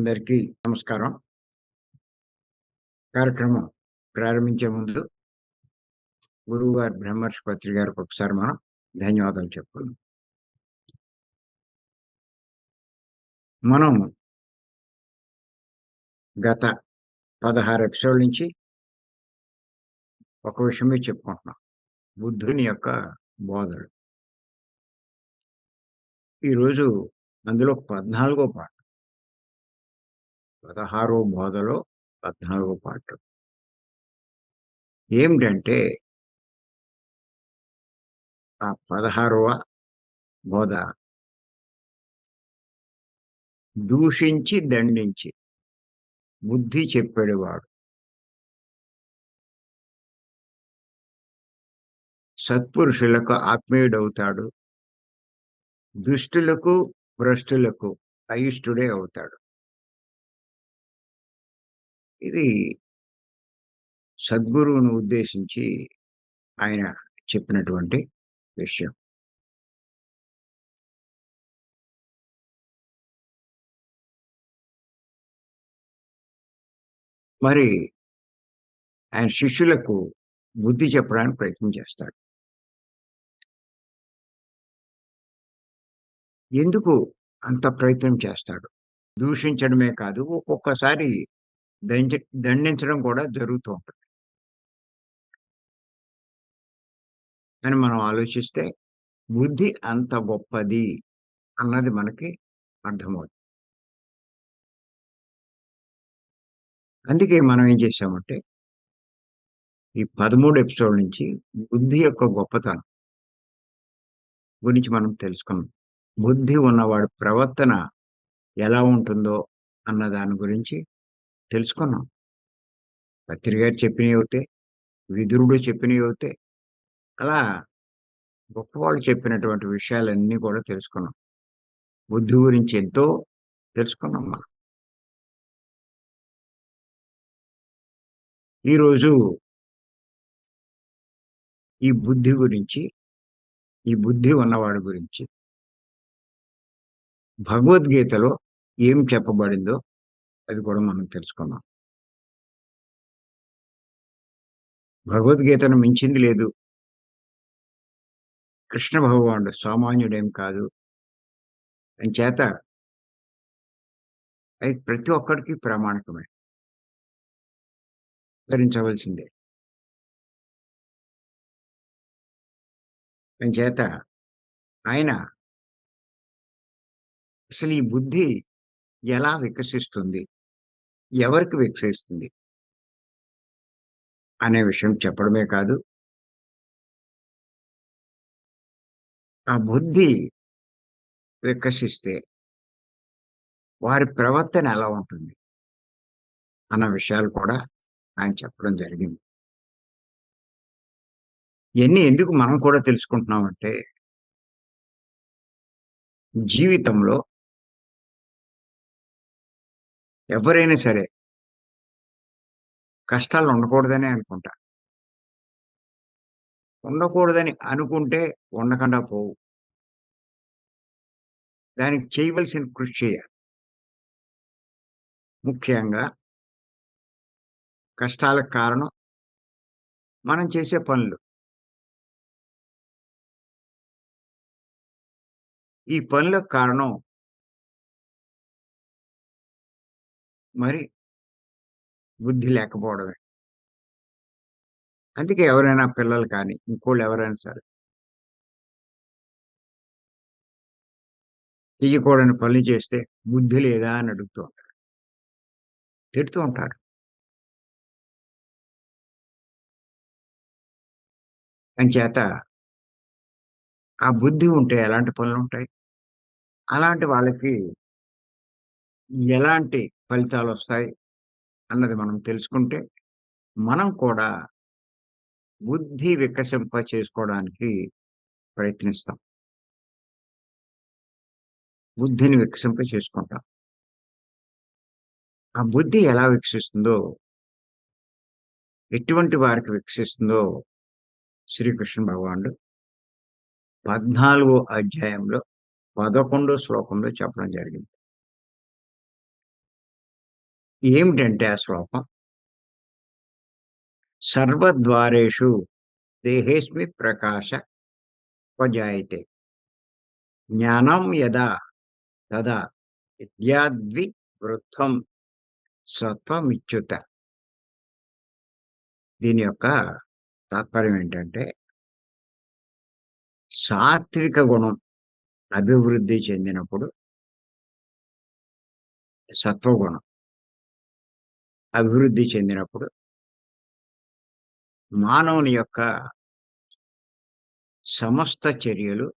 అందరికీ నమస్కారం. కార్యక్రమం ప్రారంభించే ముందు గురువుగారు బ్రహ్మర్షి పత్రి గారికి ఒకసారి మనం ధన్యవాదాలు చెప్పుకుందాం. మనం గత 16 ఎపిసోడ్‌ల నుంచి ఒక విషయమే చెప్పుకుంటున్నాం. బుద్ధుని యొక్క బోధలు. ఈరోజు అందులో 14 పార్ట్. 16 బోధలో 14 పార్ట్. ఏమిటంటే ఆ 16వ బోధ దూషించి దండించి బుద్ధి చెప్పేవాడు సత్పురుషులకు ఆత్మీయుడవుతాడు. దుష్టులకు, భ్రష్టులకు అయిష్టుడే అవుతాడు. ఇది సద్గురువును ఉద్దేశించి ఆయన చెప్పినటువంటి విషయం. మరి ఆయన శిష్యులకు బుద్ధి చెప్పడానికి ప్రయత్నం చేస్తాడు. ఎందుకు అంత ప్రయత్నం చేస్తాడు? దూషించడమే కాదు, ఒక్కొక్కసారి దంచ దండించడం కూడా జరుగుతూ ఉంటుంది. అని మనం ఆలోచిస్తే బుద్ధి అంత గొప్పది అన్నది మనకి అర్థమవుతుంది. అందుకే మనం ఏం చేశామంటే, ఈ 13 ఎపిసోడ్ నుంచి బుద్ధి యొక్క గొప్పతనం గురించి మనం తెలుసుకున్నాం. బుద్ధి ఉన్నవాడి ప్రవర్తన ఎలా ఉంటుందో అన్న దాని గురించి తెలుసుకున్నాం. పత్రి గారు చెప్పినవి అవుతాయి, విదురుడు చెప్పినవి అవుతాయి. అలా గొప్పవాళ్ళు చెప్పినటువంటి విషయాలన్నీ కూడా తెలుసుకున్నాం. బుద్ధి గురించి ఎంతో తెలుసుకున్నాం మనం. ఈరోజు ఈ బుద్ధి గురించి, ఈ బుద్ధి ఉన్నవాడి గురించి భగవద్గీతలో ఏం చెప్పబడిందో అది కూడా మనం తెలుసుకుందాం. భగవద్గీతను మించింది లేదు. కృష్ణ భగవానుడు సామాన్యుడేం కాదు. అంచేత అది ప్రతి ఒక్కడికి ప్రామాణికమే. ధరించవలసిందే. అంచేత ఆయన అసలు ఈ బుద్ధి ఎలా వికసిస్తుంది? ఎవరికి వికసిస్తుంది? అనే విషయం చెప్పడమే కాదు, ఆ బుద్ధి వికసిస్తే వారి ప్రవర్తన ఎలా ఉంటుంది? అన్న విషయాలు కూడా ఆయన చెప్పడం జరిగింది. ఇయన్నీ ఎందుకు మనం కూడా తెలుసుకుంటున్నామంటే, జీవితంలో ఎవరైనా సరే కష్టాలు ఉండకూడదనే అనుకుంటా. ఉండకూడదని అనుకుంటే ఉండకుండా పోవు. దానికి చేయవలసిన కృషి చేయాలి. ముఖ్యంగా కష్టాలకు కారణం మనం చేసే పనులు. ఈ పనులకు కారణం మరి బుద్ధి లేకపోవడమే. అందుకే ఎవరైనా పిల్లలు కానీ, ఇంకోళ్ళు ఎవరైనా సరే చెయ్యకూడని పనులు చేస్తే బుద్ధి లేదా అని అడుగుతూ ఉంటారు. తిడుతూ ఉంటారు. అంచేత ఆ బుద్ధి ఉంటే ఎలాంటి పనులుంటాయి? అలాంటి వాళ్ళకి ఎలాంటి ఫలితాలొస్తాయి అన్నది మనం తెలుసుకుంటే, మనం కూడా బుద్ధి వికసింప చేసుకోవడానికి ప్రయత్నిస్తాం. బుద్ధిని వికసింప చేసుకుంటాం. ఆ బుద్ధి ఎలా వికసిస్తుందో, ఎటువంటి వారికి వికసిస్తుందో శ్రీకృష్ణ భగవానుడు 14 అధ్యాయంలో 11 శ్లోకంలో చెప్పడం జరిగింది. ఏమిటంటే ఆ శ్లోకం, సర్వద్వారేషు దేహేస్మి ప్రకాశ ఉపజాయతే. జ్ఞానం యదా తదా విద్యాద్వి వృద్ధం సత్వమిచ్యుత. దీని యొక్క తాత్పర్యం ఏంటంటే, సాత్విక గుణం అభివృద్ధి చెందినప్పుడు, సత్వగుణం అభివృద్ధి చెందినప్పుడు మానవుని యొక్క సమస్త చర్యలు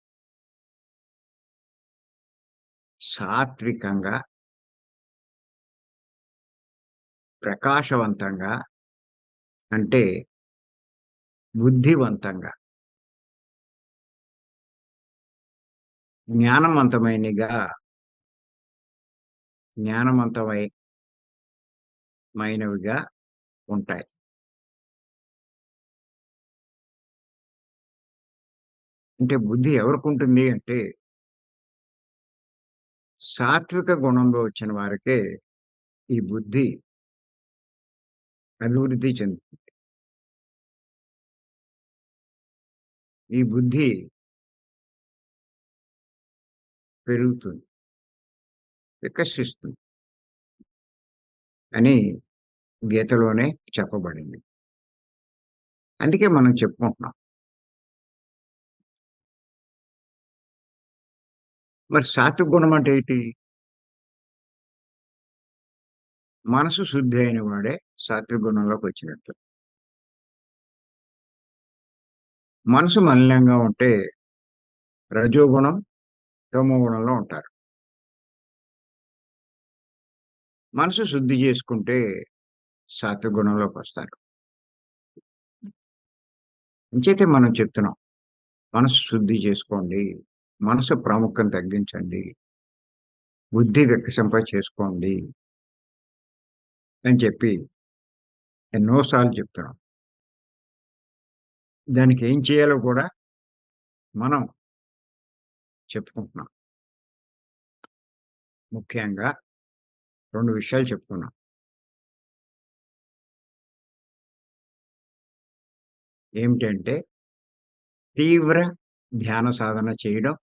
సాత్వికంగా, ప్రకాశవంతంగా, అంటే బుద్ధివంతంగా, జ్ఞానవంతమైనగా జ్ఞానవంతమై మైనవిగా ఉంటాయి. అంటే బుద్ధి ఎవరికుంటుంది అంటే, సాత్విక గుణంలో వచ్చిన వారికే ఈ బుద్ధి అభివృద్ధి చెందుతుంది. ఈ బుద్ధి పెరుగుతుంది, వికసిస్తుంది అని గీతలోనే చెప్పబడింది. అందుకే మనం చెప్పుకుంటున్నాం. మరి సాత్విక గుణం అంటే ఏంటి? మనసు శుద్ధి అయిన వాడే సాత్విక గుణంలోకి వచ్చినట్టు. మనసు మలినంగా ఉంటే రజోగుణం, తమో గుణంలో ఉంటారు. మనసు శుద్ధి చేసుకుంటే సాత్విక గుణంలోకొస్తారు. ఇంచైతే మనం చెప్తున్నాం. మనసు శుద్ధి చేసుకోండి. మనసు ప్రాముఖ్యం తగ్గించండి. బుద్ధి వికసింప చేసుకోండి అని చెప్పి ఎన్నో సార్లు చెప్తున్నాం. దానికి ఏం చేయాలో కూడా మనం చెప్పుకుంటున్నాం. ముఖ్యంగా 2 విషయాలు చెప్పుకున్నాం. ఏమిటంటే తీవ్ర ధ్యాన సాధన చేయడం,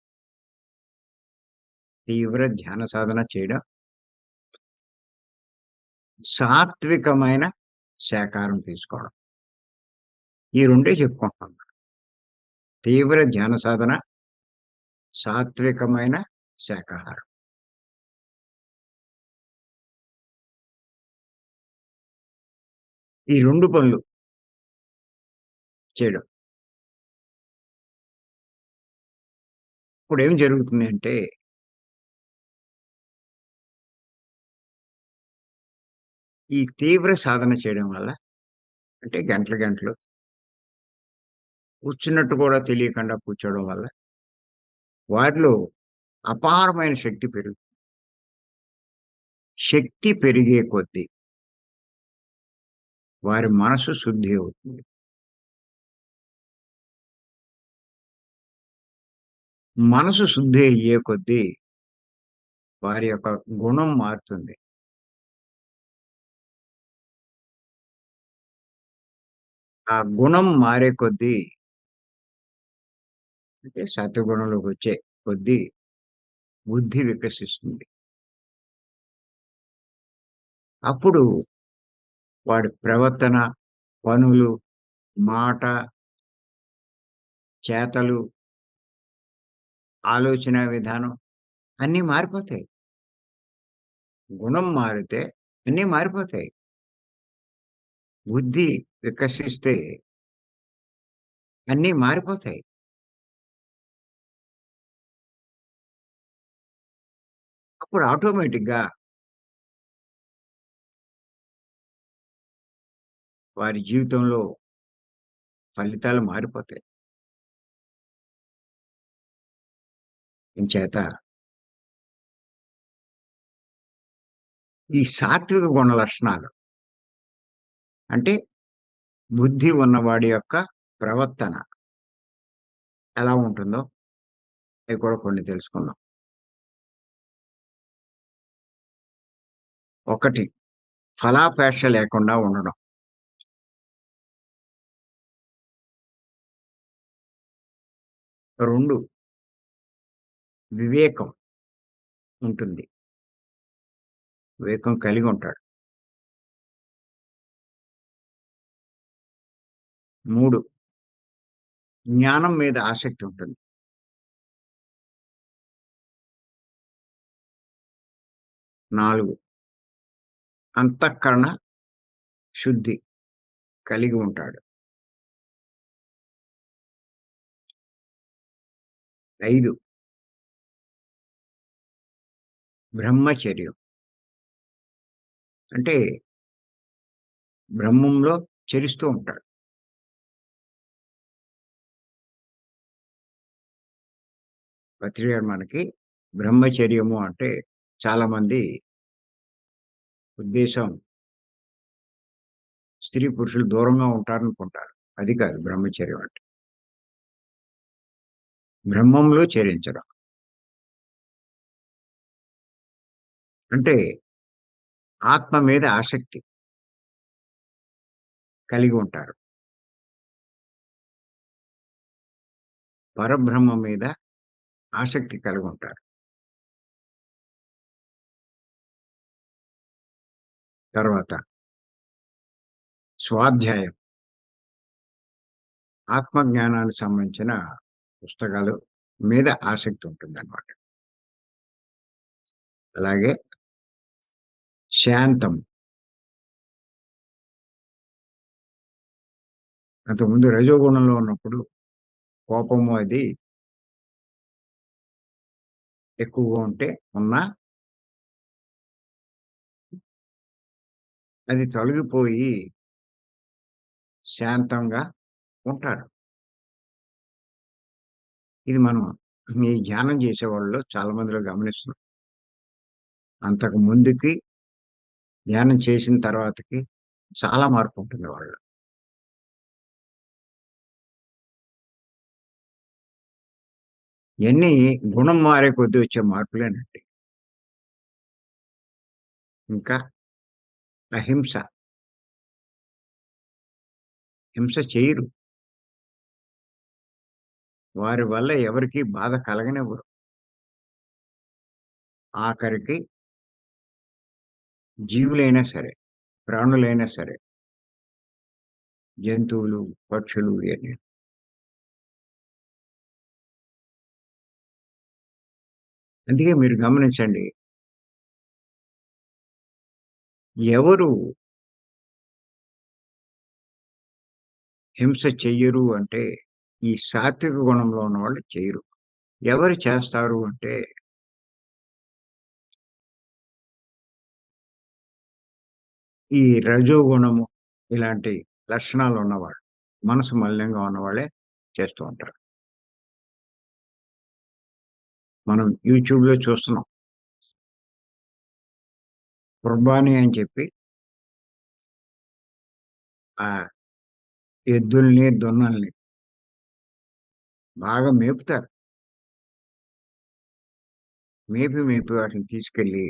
తీవ్ర ధ్యాన సాధన చేయడం, సాత్వికమైన శాకాహారం తీసుకోవడం. ఈ రెండే చెప్పుకుంటున్నాం. తీవ్ర ధ్యాన సాధన, సాత్వికమైన శాకాహారం. ఈ 2 పనులు చేయడం. ఇప్పుడేం జరుగుతుంది అంటే, ఈ తీవ్ర సాధన చేయడం వల్ల, అంటే గంటలు గంటలు కూర్చున్నట్టు కూడా తెలియకుండా కూర్చోవడం వల్ల, వారిలో అపారమైన శక్తి శక్తి పెరిగే కొద్దీ వారి మనసు శుద్ధి అవుతుంది. మనసు శుద్ధి అయ్యే కొద్దీ వారి యొక్క గుణం మారుతుంది. ఆ గుణం మారే కొద్దీ, అంటే సత్వగుణంలోకొచ్చే కొద్దీ బుద్ధి వికసిస్తుంది. అప్పుడు వాడి ప్రవర్తన, పనులు, మాట, చేతలు, ఆలోచన విధానం అన్నీ మారిపోతాయి. గుణం మారితే అన్నీ మారిపోతాయి. బుద్ధి వికసిస్తే అన్నీ మారిపోతాయి. అప్పుడు ఆటోమేటిక్‌గా వారి జీవితంలో ఫలితాలు మారిపోతాయి. ఇంచేత ఈ సాత్విక గుణ లక్షణాలు, అంటే బుద్ధి ఉన్నవాడి యొక్క ప్రవర్తన ఎలా ఉంటుందో అవి కూడా కొన్ని తెలుసుకుందాం. ఒకటి, ఫలాపేక్ష లేకుండా ఉండడం. 2 వివేకం ఉంటుంది. వివేకం కలిగుంటాడు. 3 జ్ఞానం మీద ఆసక్తి ఉంటుంది. 4 అంతఃకరణ శుద్ధి కలిగి ఉంటాడు. 5 బ్రహ్మచర్యం. అంటే బ్రహ్మంలో చరిస్తూ ఉంటాడు. పత్రి గారు మనకి బ్రహ్మచర్యము అంటే చాలామంది ఉద్దేశం స్త్రీ, పురుషులు దూరంగా ఉంటారనుకుంటారు. అది కాదు బ్రహ్మచర్యం అంటే. బ్రహ్మంలో చరించడం. అంటే ఆత్మ మీద ఆసక్తి కలిగి ఉంటారు. పరబ్రహ్మం మీద ఆసక్తి కలిగి ఉంటారు. తర్వాత స్వాధ్యాయం. ఆత్మజ్ఞానానికి సంబంధించిన పుస్తకాలు మీద ఆసక్తి ఉంటుందన్నమాట. అలాగే శాంతం. అంతకుముందు రజోగుణంలో ఉన్నప్పుడు కోపము అది ఎక్కువగా ఉంటే ఉన్నా అది తొలగిపోయి శాంతంగా ఉంటారు. ఇది మనం ఈ ధ్యానం చేసేవాళ్ళలో చాలా మందిలో గమనిస్తున్నాం. అంతకు ముందుకి, ధ్యానం చేసిన తర్వాతకి చాలా మార్పుంటుంది వాళ్ళలో. ఇయన్నీ గుణం మారే కొద్దీ వచ్చే మార్పులేనండి. ఇంకా అహింస. హింస చెయ్యరు. వారి వల్ల ఎవరికీ బాధ కలగనివ్వరు. ఆఖరికి జీవులైనా సరే, ప్రాణులైనా సరే, జంతువులు, పక్షులు ఇయన్నీ. అందుకే మీరు గమనించండి. ఎవరు హింస చెయ్యరు అంటే, ఈ సాత్విక గుణంలో ఉన్నవాళ్ళు చెయ్యరు. ఎవరు చేస్తారు అంటే, ఈ రజోగుణము ఇలాంటి లక్షణాలున్నవాళ్ళు. మనసు మలినంగా ఉన్నవాళ్ళే చేస్తూ ఉంటారు. మనం యూట్యూబ్‌లో చూస్తున్నాం. కుర్బానీ అని చెప్పి ఆ ఎద్దుల్ని, దున్నల్ని బాగా మేపుతారు. మేపి వాటిని తీసుకెళ్ళి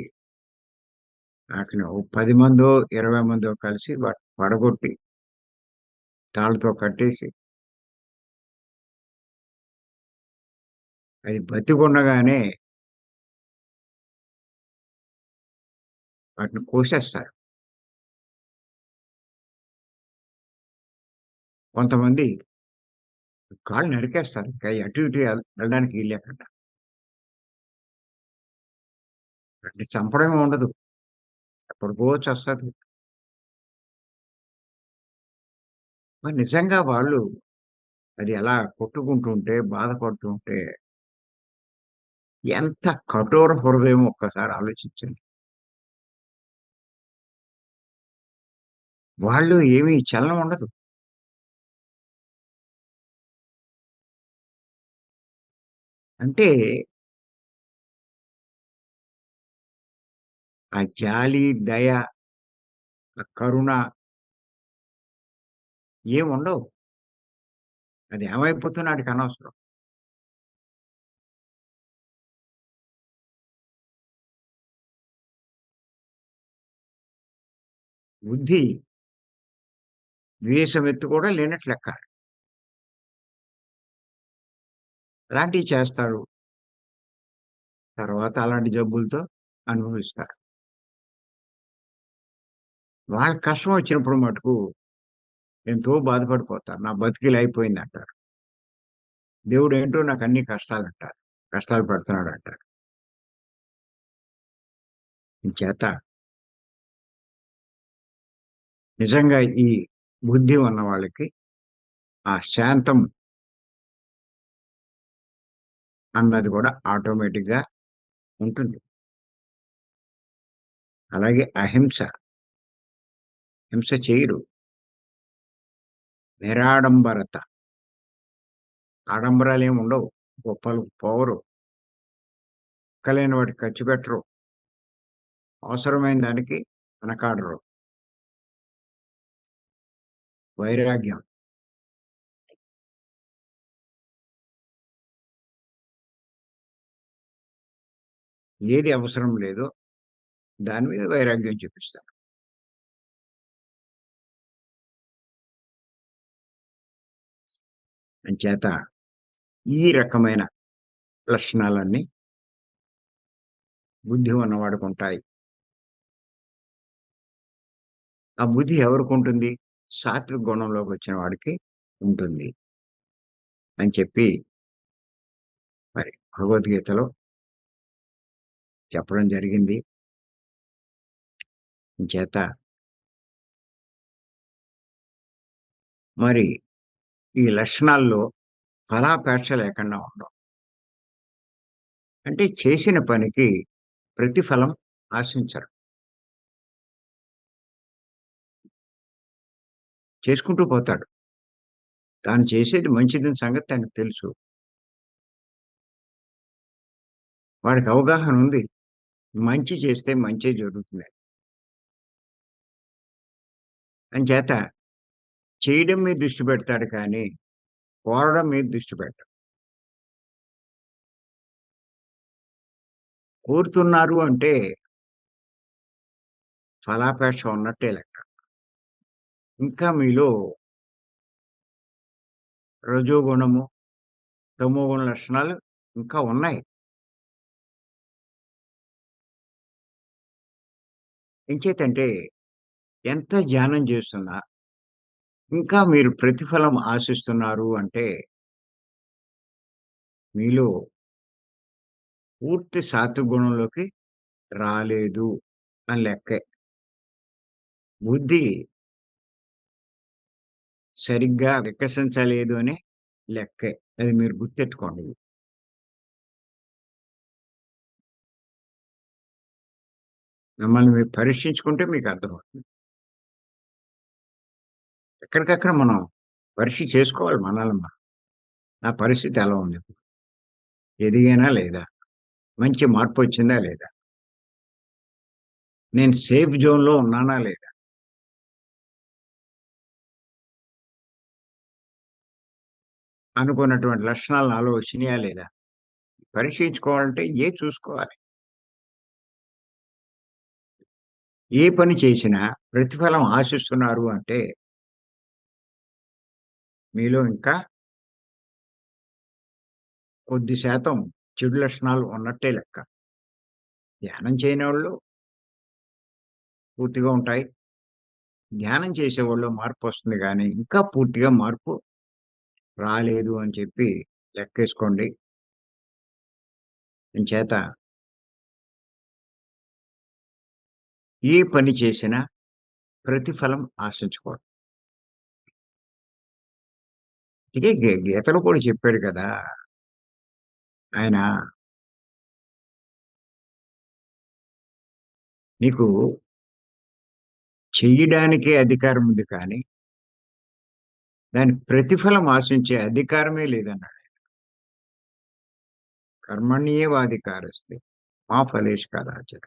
ఆటిని ఓ 10 మందో, 20 మందో కలిసి పడగొట్టి తాళ్ళతో కట్టేసి అది బతికుండగానే వాటిని కోసేస్తారు. కొంతమంది కాళ్ళు నరికేస్తారు. ఇంకా అటు ఇటు వెళ్ళడానికి వీలు లేకుండా. వాటిని చంపడమే ఉండదు. ఎప్పటికో చస్తది. మరి నిజంగా వాళ్ళు అది ఎలా కొట్టుకుంటుంటే, బాధపడుతూ ఉంటే ఎంత కఠోర హృదయమో ఒక్కసారి ఆలోచించండి. వాళ్ళు ఏమి చలనం ఉండదు. అంటే ఆ జాలి, దయ, ఆ కరుణ ఏముండవు. అది ఏమైపోతున్నా ఆడికనవసరం. బుద్ధి ద్వేషమెత్తు కూడా లేనట్టు లెక్క. అలాంటివి చేస్తారు. తర్వాత అలాంటి జబ్బులతో అనుభవిస్తారు. వాళ్ళకి కష్టం వచ్చినప్పుడు మటుకు ఎంతో బాధపడిపోతారు. నా బతుకిలా అయిపోయిందంటారు. దేవుడేంటో నాకన్ని కష్టాలంటారు. కష్టాలు పెడుతున్నాడంటారు. ఇంచేత నిజంగా ఈ బుద్ధి ఉన్న వాళ్ళకి ఆ శాంతం అన్నది కూడా ఆటోమేటిక్‌గా ఉంటుంది. అలాగే అహింస, హింస చేయరు. నిరాడంబరత, ఆడంబరాలేమి ఉండవు. గొప్పలు పోవరు. అక్కలేని వాటికి ఖర్చు పెట్టరు. అవసరమైన దానికి వెనకాడరు. వైరాగ్యం. ఏది అవసరం లేదో దాని మీద వైరాగ్యం చూపిస్తారు. అంచేత ఈ రకమైన లక్షణాలన్నీ బుద్ధి ఉన్నవాడికుంటాయి. ఆ బుద్ధి ఎవరికుంటుంది? సాత్విక గుణంలోకొచ్చిన వాడికి ఉంటుంది అని చెప్పి మరి భగవద్గీతలో చెప్పడం జరిగింది. ఇంచేత మరి ఈ లక్షణాల్లో ఫలాపేక్ష లేకుండా ఉండడం. అంటే చేసిన పనికి ప్రతిఫలం ఆశించరు. చేసుకుంటూ పోతాడు. తాను చేసేది మంచిదని సంగతి తనకు తెలుసు. వాడికి అవగాహన ఉంది. మంచి చేస్తే మంచే జరుగుతుందని. అంచేత చేయడం మీద దృష్టి పెడతాడు కానీ, కోరడం మీద దృష్టి పెట్టడు. కోరుతున్నారు అంటే ఫలాపేక్ష ఉన్నట్టే లెక్క. ఇంకా మీలో రజోగుణము, తమోగుణ లక్షణాలు ఇంకా ఉన్నాయి. ఎంచేతంటే ఎంత ధ్యానం చేస్తున్నా, ఇంకా మీరు ప్రతిఫలం ఆశిస్తున్నారు అంటే, మీలో పూర్తి సాత్విక గుణంలోకి రాలేదు అని లెక్కే. బుద్ధి సరిగ్గా వికసించలేదు అని లెక్కే. అది మీరు గుర్తెట్టుకోండి. మిమ్మల్ని మీరు పరీక్షించుకుంటే మీకు అర్థమవుతుంది. ఎక్కడికక్కడ మనం పరీక్ష చేసుకోవాలి మనల్ని మనం. నా పరిస్థితి ఎలా ఉంది ఇప్పుడు? ఎదిగానా లేదా? మంచి మార్పొచ్చిందా లేదా? నేను సేఫ్ జోన్‌లో ఉన్నానా లేదా? అనుకున్నటువంటి లక్షణాలు నాలో వచ్చినాయా లేదా? పరీక్షించుకోవాలంటే చూసుకోవాలి. ఏ పని చేసినా ప్రతిఫలం ఆశిస్తున్నారు అంటే, మీలో ఇంకా కొద్ది శాతం చెడు లక్షణాలు ఉన్నట్టే లెక్క. ధ్యానం చేయనోళ్ళు పూర్తిగా ఉంటాయి. ధ్యానం చేసేవాళ్ళలో మార్పొస్తుంది గానీ, ఇంకా పూర్తిగా మార్పు రాలేదు అని చెప్పి లెక్కేసుకోండి. ఇంచేత ఏ పని చేసినా ప్రతిఫలం ఆశించకూడదు. అందుకే గీతలో కూడా చెప్పాడు కదా! ఆయన నీకు చెయ్యడానికే అధికారం ఉంది కానీ, దాని ప్రతిఫలం ఆశించే అధికారమే లేదన్నాడు. కర్మణ్యేవాధికారస్తే మా ఫలేషు కదాచర.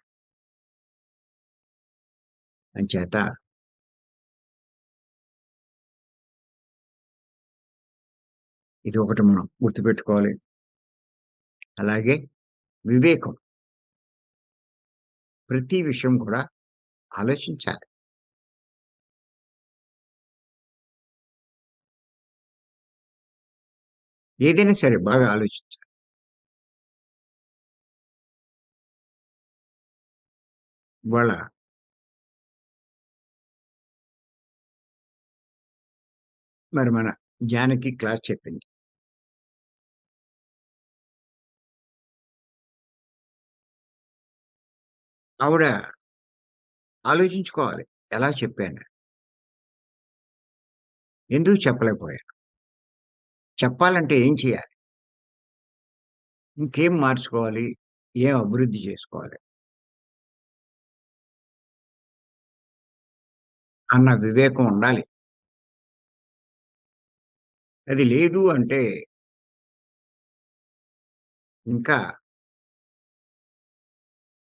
అంచేత ఇది ఒకటి మనం గుర్తుపెట్టుకోవాలి. అలాగే వివేకం. ప్రతి విషయం కూడా ఆలోచించాలి. ఏదైనా సరే బాగా ఆలోచించాలి. ఇవాళ మరి మన జానకి క్లాస్ చెప్పింది. ఆవిడ ఆలోచించుకోవాలి. ఎలా చెప్పాను? ఎందుకు చెప్పలేకపోయాను? చెప్పాలంటే ఏం చేయాలి? ఇంకేం మార్చుకోవాలి? ఏం అభివృద్ధి చేసుకోవాలి? అన్న వివేకం ఉండాలి. అది లేదు అంటే ఇంకా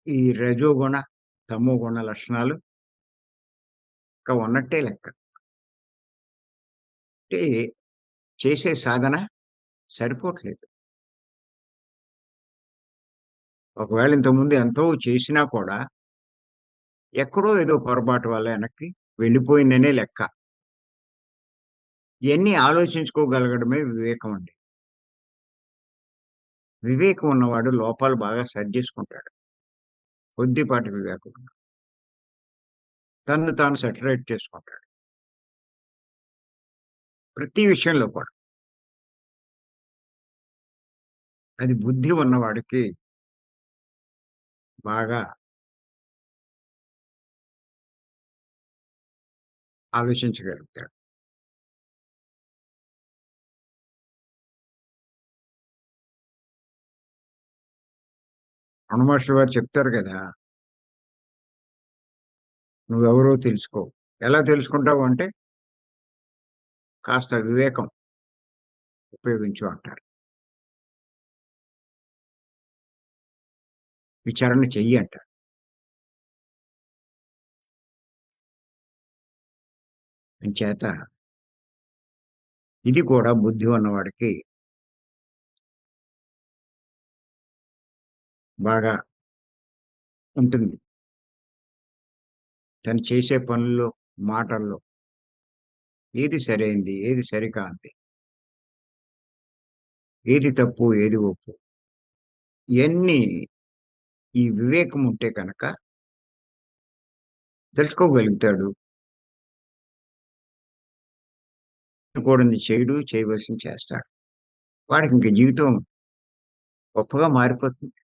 ఈ రజోగుణ, తమోగుణ లక్షణాలు ఇంకా ఉన్నట్టే లెక్క. అంటే చేసే సాధన సరిపోవట్లేదు. ఒకవేళ ఇంతకుముందు ఎంతో చేసినా కూడా ఎక్కడో ఏదో పొరపాటు వల్ల వెనక్కి వెళ్ళిపోయిందనే లెక్క. ఇయన్నీ ఆలోచించుకోగలగడమే వివేకం అండి. వివేకం ఉన్నవాడు లోపాలు బాగా సరిజేసుకుంటాడు. కొద్దిపాటి వివేకం. తనను తాను సెటరేట్ చేసుకుంటాడు. ప్రతి విషయంలో కూడా. అది బుద్ధి ఉన్నవాడికి బాగా ఆలోచించగలుగుతాడు. రమణ మహర్షి వారు చెప్తారు గదా! "నువ్వెవరో తెలుసుకో." ఎలా తెలుసుకుంటావు అంటే, కాస్త వివేకం ఉపయోగించు అంటారు. విచారణ చెయ్యి అంటారు. అంచేత ఇది కూడా బుద్ధి ఉన్నవాడికి బాగా ఉంటుంది. తను చేసే పనుల్లో, మాటల్లో ఏది సరైంది, ఏది సరికానిది, ఏది తప్పు, ఏది ఒప్పు ఇయన్నీ ఈ వివేకం ఉంటే కనుక తెలుసుకోగలుగుతాడు. చేయకూడనిది చేయడు, చేయవలసింది చేస్తాడు. వాడికింక జీవితం గొప్పగా మారిపోతుంది.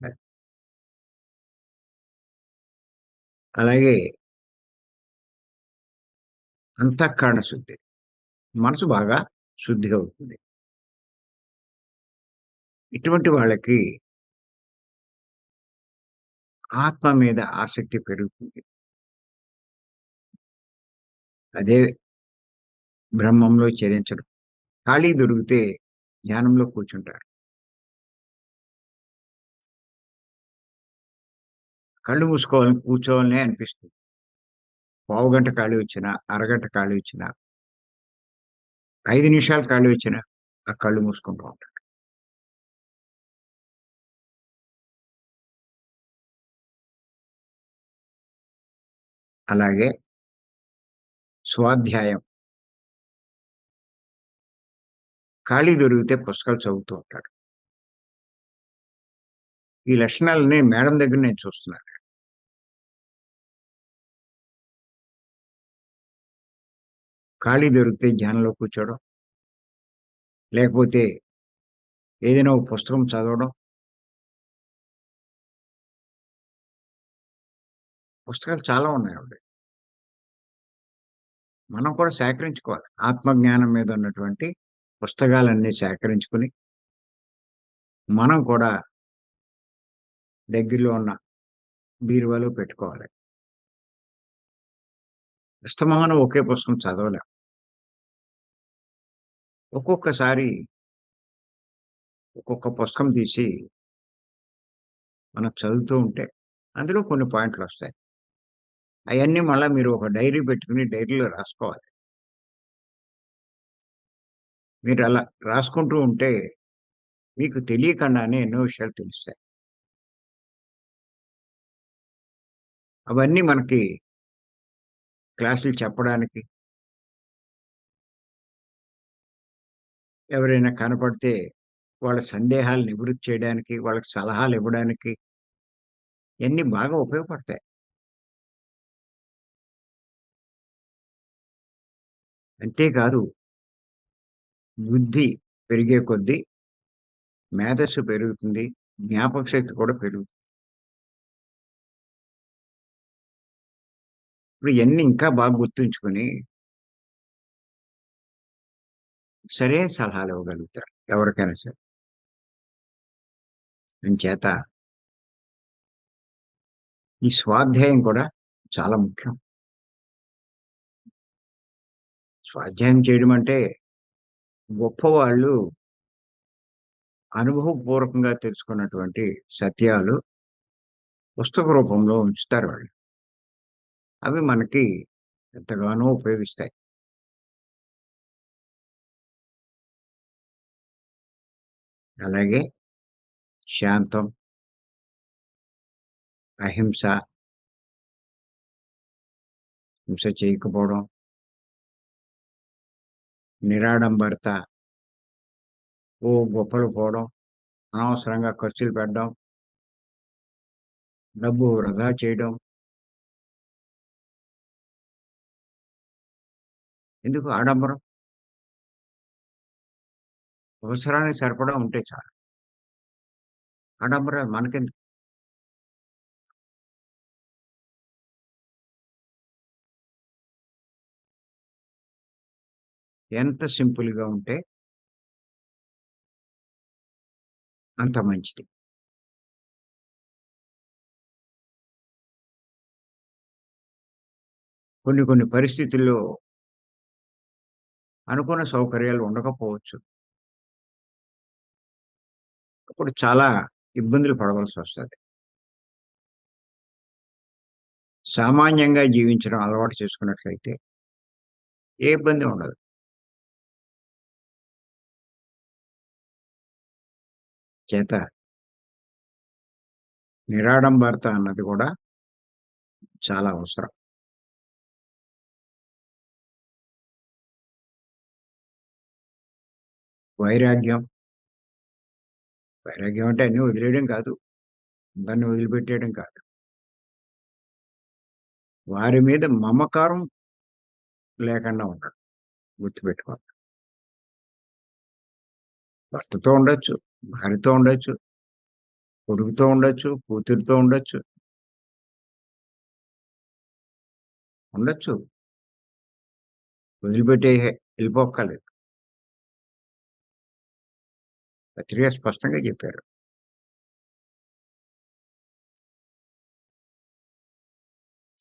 అది. అలాగే అంతఃకరణ శుద్ధి. మనసు బాగా శుద్ధిగా అవుతుంది. ఇటువంటి వాళ్ళకి ఆత్మ మీద ఆసక్తి పెరుగుతుంది. అదే బ్రహ్మంలో చరించడం. ఖాళీ దొరికితే ధ్యానంలో కూర్చుంటారు. కళ్ళు మూసుకోవాలని కూర్చోవాలనే అనిపిస్తుంది. పావుగంట ఖాళీ వచ్చినా, అరగంట ఖాళీ వచ్చినా, 5 నిమిషాలు ఖాళీ వచ్చినా, ఆ కళ్ళు మూసుకుంటూ ఉంటారు. అలాగే స్వాధ్యాయం. ఖాళీ దొరికితే పుస్తకాలు చదువుతూ ఉంటాడు. ఈ లక్షణాలన్నీ మేడం దగ్గర నేను చూస్తున్నాను. ఖాళీ దొరికితే ధ్యానంలో కూర్చోవడం, లేకపోతే ఏదైనా ఒక పుస్తకం చదవడం. పుస్తకాలు చాలా ఉన్నాయి ఆవిడయి. మనం కూడా సేకరించుకోవాలి. ఆత్మజ్ఞానం మీద ఉన్నటువంటి పుస్తకాలన్నీ సేకరించుకొని, మనం కూడా దగ్గరలో ఉన్న బీరువాలో పెట్టుకోవాలి. అస్తమానం ఒకే పుస్తకం చదవలేం. ఒక్కొక్కసారి ఒక్కొక్క పుస్తకం తీసి మనం చదువుతూ ఉంటే, అందులో కొన్ని పాయింట్‌లొస్తాయి. అయన్నీ మళ్ళా మీరు ఒక డైరీ పెట్టుకొని డైరీలో రాసుకోవాలి. మీరలా రాసుకుంటూ ఉంటే, మీకు తెలియకుండానే ఎన్నో విషయాలు తెలుస్తాయి. అవన్నీ మనకి క్లాసులు చెప్పడానికి ఎవరైనా కనపడితే వాళ్ళ సందేహాలు నివృత్తి చేయడానికి, వాళ్ళకి సలహాలివ్వడానికి ఇయన్నీ బాగా ఉపయోగపడతాయి. అంతేకాదు బుద్ధి పెరిగే కొద్దీ మేధస్సు పెరుగుతుంది. జ్ఞాపక శక్తి కూడా పెరుగుతుంది. ఇప్పుడు ఇయన్నీ ఇంకా బాగా గుర్తుంచుకొని సరైన సలహాలివ్వగలుగుతారు ఎవరికైనా సరే. అంచేత ఈ స్వాధ్యాయం కూడా చాలా ముఖ్యం. స్వాధ్యాయం చేయడం అంటే గొప్పవాళ్ళు అనుభవపూర్వకంగా తెలుసుకున్నటువంటి సత్యాలు పుస్తక రూపంలో ఉంచుతారు వాళ్ళు. అవి మనకి ఎంతగానో ఉపయోగిస్తాయి. అలాగే శాంతం, అహింస, హింస చేయకపోవడం, నిరాడంబరత, గొప్పలు పోవడం, అనవసరంగా ఖర్చులు పెట్టడం, డబ్బు వృధా చేయడం. ఎందుకు ఆడంబరం? అవసరానికి సరిపడా ఉంటే చాలు. ఆడంబరాలు మనకెందుకు? ఎంత సింపుల్‌గా ఉంటే అంత మంచిది. కొన్ని కొన్ని పరిస్థితుల్లో అనుకున్న సౌకర్యాలు ఉండకపోవచ్చు. అప్పుడు చాలా ఇబ్బందులు పడవలసొస్తది. సామాన్యంగా జీవించడం అలవాటు చేసుకున్నట్లయితే ఏ ఇబ్బంది ఉండదు. చేత నిరాడంబరత అన్నది కూడా చాలా అవసరం. వైరాగ్యం, వైరాగ్యం అంటే అన్నీ వదిలేయడం కాదు. అందరిని వదిలిపెట్టేయడం కాదు. వారి మీద మమకారం లేకుండా ఉండడం. గుర్తుపెట్టుకోవాలి. భర్తతో ఉండొచ్చు, భార్యతో ఉండొచ్చు, కొడుకుతో ఉండొచ్చు, కూతురితో ఉండొచ్చు. ఉండొచ్చు. వదిలిపెట్టి ఎళ్ళిపోక్కర్లేదు. పత్రిక స్పష్టంగా చెప్పారు.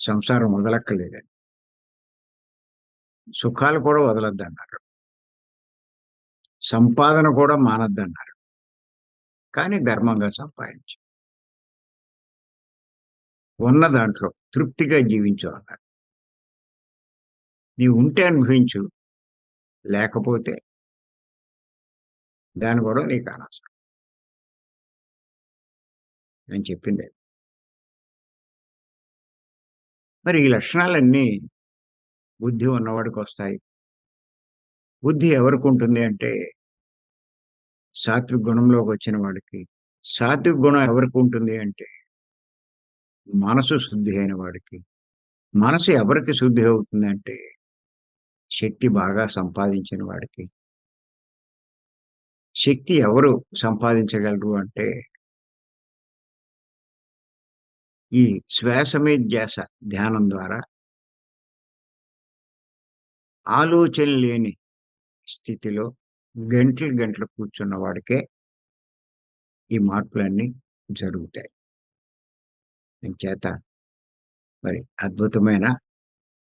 సంసారం వదలక్కర్లేదని. సుఖాలు కూడా వదలొద్దన్నారు. సంపాదన కూడా మానొద్దన్నారు. కానీ ధర్మంగా సంపాదించు. ఉన్న దాంట్లో తృప్తిగా జీవించు అన్నారు. నీవు ఉంటే అనుభవించు. లేకపోతే దాని గొడవ నీకు అనవసరం. నేను చెప్పిందే. మరి ఈ లక్షణాలన్నీ బుద్ధి ఉన్నవాడికొస్తాయి. బుద్ధి ఎవరికుంటుంది అంటే సాత్విక గుణంలోకొచ్చిన వాడికి. సాత్విక గుణం ఎవరికుంటుంది అంటే మనసు శుద్ధి అయిన వాడికి. మనసు ఎవరికి శుద్ధి అవుతుందంటే శక్తి బాగా సంపాదించిన వాడికి. శక్తి ఎవరు సంపాదించగలరు అంటే ఈ శ్వాస మీద ధ్యాస ధ్యానం ద్వారా ఆలోచన లేని స్థితిలో గంటలు గంటలు కూర్చున్న వాడికే ఈ మార్పులన్నీ జరుగుతాయి. అంచేత మరి అద్భుతమైన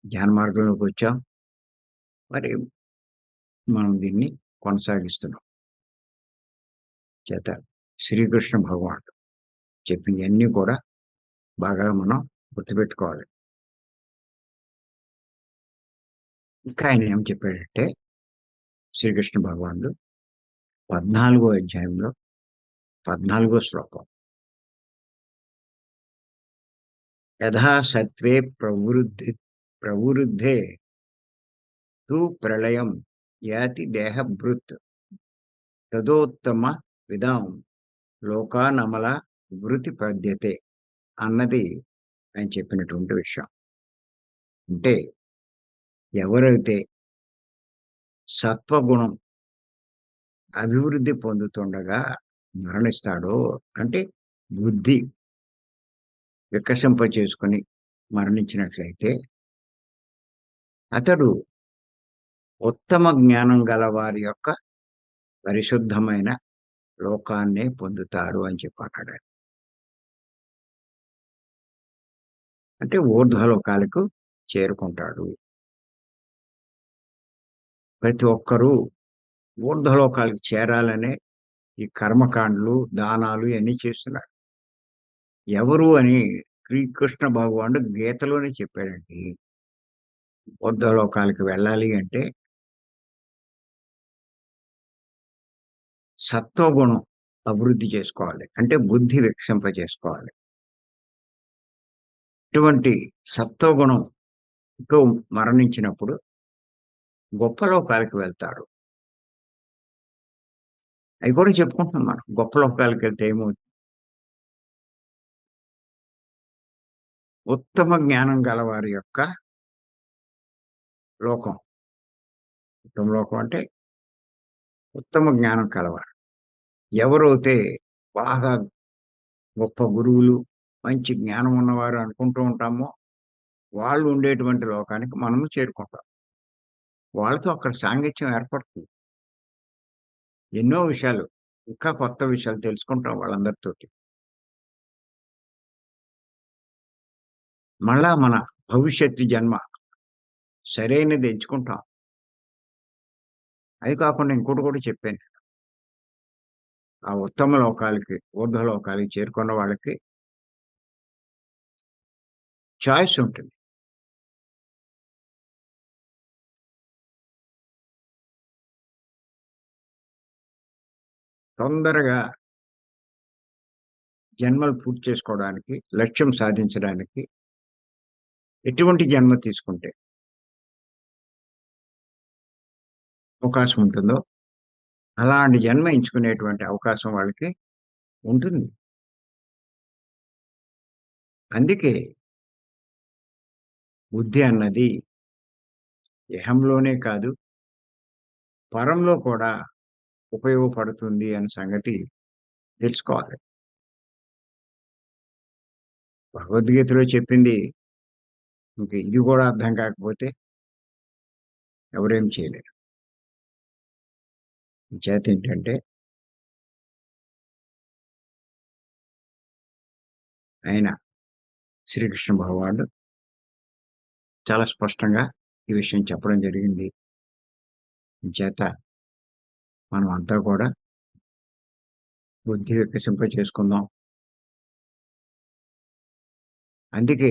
ధ్యాన మార్గంలోకొచ్చాం. మరి మనం దీన్ని కొనసాగిస్తున్నాం. చేత శ్రీకృష్ణ భగవానుడు చెప్పినయన్నీ కూడా బాగా మనం గుర్తుపెట్టుకోవాలి. ఇంకా ఆయన ఏం చెప్పాడంటే శ్రీకృష్ణ భగవానుడు 14 అధ్యాయంలో 14 శ్లోకం. యథా సత్వే ప్రవృద్ధే తు ప్రళయం యాతి దేహభృత్. తదోత్తమ విధాం లోకానమల వృతి పద్యతే అన్నది ఆయన చెప్పినటువంటి విషయం. అంటే ఎవరైతే సత్వగుణం అభివృద్ధి పొందుతుండగా మరణిస్తాడో, అంటే బుద్ధి వికసింపచేసుకొని మరణించినట్లయితే, అతడు ఉత్తమ జ్ఞానం గల వారి యొక్క పరిశుద్ధమైన లోకాన్నే పొందుతారు అని చెప్పన్నాడాయన. అంటే ఊర్ధ్వలోకాలకు చేరుకుంటాడు. ప్రతి ఒక్కరూ ఊర్ధ్వలోకాలకు చేరాలనే ఈ కర్మకాండలు, దానాలు ఇయన్నీ చేస్తున్నారు. ఎవరు అని శ్రీకృష్ణ భగవానుడు గీతలోనే చెప్పాడండి. ఊర్ధ్వలోకాలకు వెళ్ళాలి అంటే సత్వగుణం అభివృద్ధి చేసుకోవాలి. అంటే బుద్ధి వికసింపజేసుకోవాలి. ఇటువంటి సత్వగుణంతో మరణించినప్పుడు గొప్ప లోకాలకు వెళ్తారు. అవి కూడా చెప్పుకుంటున్నాం మనం. గొప్ప లోకాలకెళ్తే ఏమవుతుంది? ఉత్తమ జ్ఞానం గలవారి యొక్క లోకం. ఉత్తమ లోకం అంటే ఉత్తమ జ్ఞానం కలవారు. ఎవరైతే బాగా గొప్ప గురువులు, మంచి జ్ఞానం ఉన్నవారు అనుకుంటూ ఉంటామో, వాళ్ళు ఉండేటువంటి లోకానికి మనము చేరుకుంటాం. వాళ్ళతో అక్కడ సాంగత్యం ఏర్పడుతుంది. ఎన్నో విషయాలు, ఇంకా కొత్త విషయాలు తెలుసుకుంటాం వాళ్ళందరితోటి. మళ్ళా మన భవిష్యత్తు జన్మ సరైనది ఎంచుకుంటాం. అది కాకుండా ఇంకోటి కూడా చెప్పాను. ఆ ఉత్తమ లోకాలకి, ఊర్ధ్వలోకాలకి చేరుకున్న వాళ్ళకి చాయిస్ ఉంటుంది. తొందరగా జన్మలు పూర్తి చేసుకోవడానికి, లక్ష్యం సాధించడానికి ఎటువంటి జన్మ తీసుకుంటే అవకాశం ఉంటుందో, అలాంటి జన్మ ఎంచుకునేటువంటి అవకాశం వాళ్ళకి ఉంటుంది. అందుకే బుద్ధి అన్నది ఇహంలోనే కాదు, పరంలో కూడా ఉపయోగపడుతుంది అనే సంగతి తెలుసుకోవాలి. భగవద్గీతలో చెప్పింది ఇంక ఇది కూడా అర్థం కాకపోతే ఎవరేం చేయలేరు. చేతేంటంటే ఆయన శ్రీకృష్ణ భగవానుడు చాలా స్పష్టంగా ఈ విషయం చెప్పడం జరిగింది. చేత మనం అంతా కూడా బుద్ధి వికసింప చేసుకుందాం. అందుకే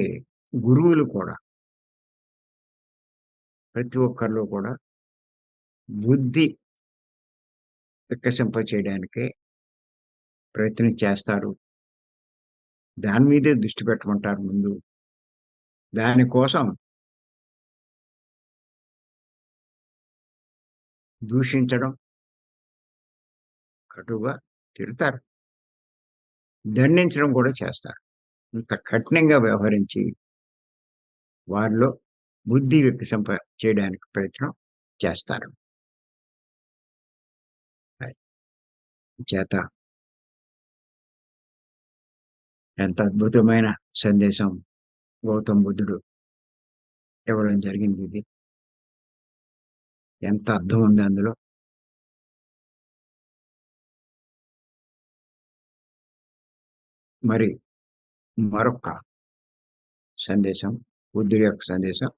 గురువులు కూడా ప్రతి ఒక్కరిలో కూడా బుద్ధి వికసింప చేయడానికే ప్రయత్నం చేస్తారు. దాని మీదే దృష్టి పెట్టమంటారు ముందు. దానికోసం దూషించడం, కటువుగా తిడతారు. దండించడం కూడా చేస్తారు. ఇంత కఠినంగా వ్యవహరించి వారిలో బుద్ధి వికసింప చేయడానికి ప్రయత్నం చేస్తారు. అది. చేత ఎంత అద్భుతమైన సందేశం గౌతమ బుద్ధుడు ఇవ్వడం జరిగింది ఇది. ఎంత అర్థం ఉంది అందులో. మరి మరొక సందేశం, బుద్ధుడి యొక్క సందేశం